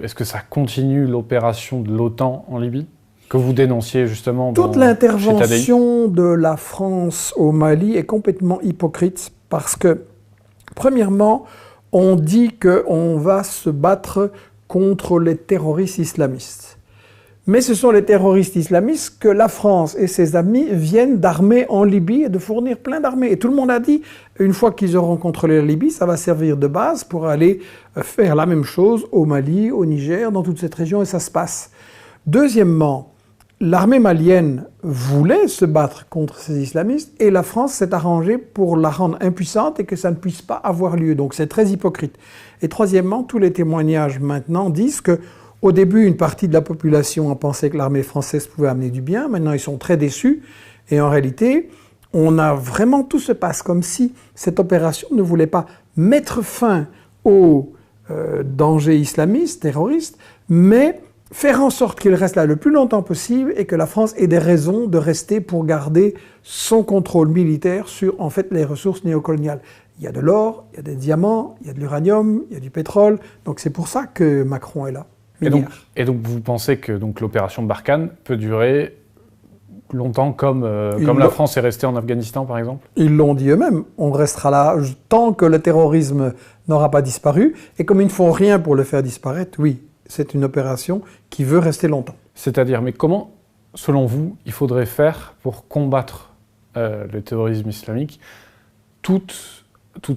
Est-ce que ça continue l'opération de l'OTAN en Libye, que vous dénonciez justement Toute l'intervention de la France au Mali est complètement hypocrite parce que, premièrement, on dit qu'on va se battre contre les terroristes islamistes. Mais ce sont les terroristes islamistes que la France et ses amis viennent d'armer en Libye et de fournir plein d'armées. Et tout le monde a dit, une fois qu'ils auront contrôlé la Libye, ça va servir de base pour aller faire la même chose au Mali, au Niger, dans toute cette région, et ça se passe. Deuxièmement, l'armée malienne voulait se battre contre ces islamistes et la France s'est arrangée pour la rendre impuissante et que ça ne puisse pas avoir lieu. Donc c'est très hypocrite. Et troisièmement, tous les témoignages maintenant disent que au début, une partie de la population a pensé que l'armée française pouvait amener du bien. Maintenant, ils sont très déçus. Et en réalité, tout se passe comme si cette opération ne voulait pas mettre fin aux dangers islamistes, terroristes, mais faire en sorte qu'il reste là le plus longtemps possible et que la France ait des raisons de rester pour garder son contrôle militaire sur, en fait, les ressources néocoloniales. Il y a de l'or, il y a des diamants, il y a de l'uranium, il y a du pétrole. Donc c'est pour ça que Macron est là. Et donc vous pensez que l'opération Barkhane peut durer longtemps comme la France est restée en Afghanistan par exemple? Ils l'ont dit eux-mêmes, on restera là tant que le terrorisme n'aura pas disparu. Et comme ils ne font rien pour le faire disparaître, oui, c'est une opération qui veut rester longtemps. C'est-à-dire, mais comment, selon vous, il faudrait faire pour combattre le terrorisme islamique tout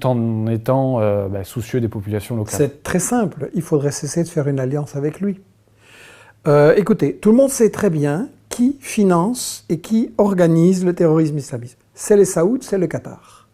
en étant soucieux des populations locales? C'est très simple, il faudrait cesser de faire une alliance avec lui. Écoutez, tout le monde sait très bien qui finance et qui organise le terrorisme islamiste. C'est les Saouds, c'est le Qatar.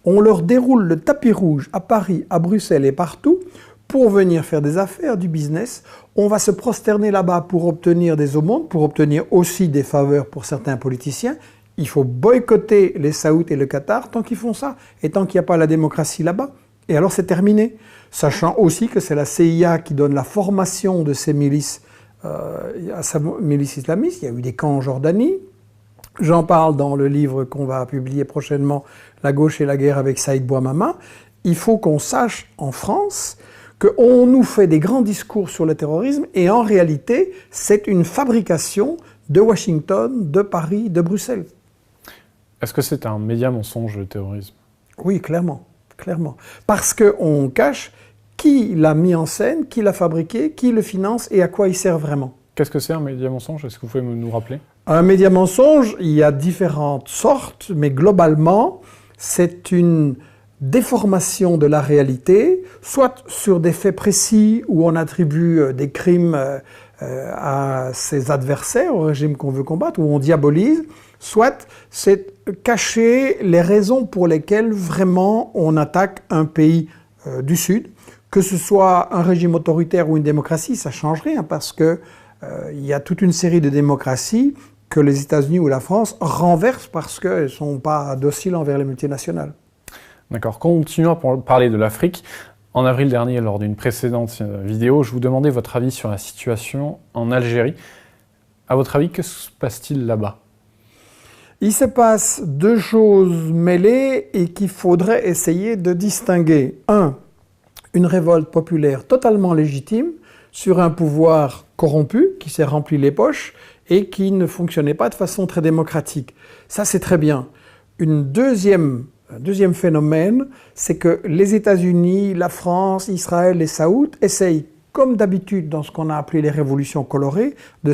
On leur déroule le tapis rouge à Paris, à Bruxelles et partout pour venir faire des affaires, du business. On va se prosterner là-bas pour obtenir des aumônes, pour obtenir aussi des faveurs pour certains politiciens. Il faut boycotter les Saouds et le Qatar tant qu'ils font ça, et tant qu'il n'y a pas la démocratie là-bas. Et alors c'est terminé. Sachant aussi que c'est la CIA qui donne la formation de ces milices, à sa milice islamiste. Il y a eu des camps en Jordanie. J'en parle dans le livre qu'on va publier prochainement, La gauche et la guerre avec Saïd Bouamama. Il faut qu'on sache en France qu'on nous fait des grands discours sur le terrorisme et en réalité, c'est une fabrication de Washington, de Paris, de Bruxelles. Est-ce que c'est un média mensonge, le terrorisme? Oui, clairement. Parce qu'on cache qui l'a mis en scène, qui l'a fabriqué, qui le finance et à quoi il sert vraiment. Qu'est-ce que c'est un média mensonge? Est-ce que vous pouvez nous rappeler? Un média mensonge, il y a différentes sortes, mais globalement, c'est une déformation de la réalité, soit sur des faits précis où on attribue des crimes à ses adversaires, au régime qu'on veut combattre, où on diabolise, soit c'est cacher les raisons pour lesquelles vraiment on attaque un pays du Sud. Que ce soit un régime autoritaire ou une démocratie, ça ne change rien parce que il y a toute une série de démocraties que les États-Unis ou la France renversent parce qu'elles ne sont pas dociles envers les multinationales. D'accord. Continuons à parler de l'Afrique. En avril dernier, lors d'une précédente vidéo, je vous demandais votre avis sur la situation en Algérie. À votre avis, que se passe-t-il là-bas? Il se passe deux choses mêlées et qu'il faudrait essayer de distinguer. Un, une révolte populaire totalement légitime sur un pouvoir corrompu qui s'est rempli les poches et qui ne fonctionnait pas de façon très démocratique. Ça, c'est très bien. Un deuxième phénomène, c'est que les États-Unis, la France, Israël, les Saouds essayent, comme d'habitude dans ce qu'on a appelé les révolutions colorées, de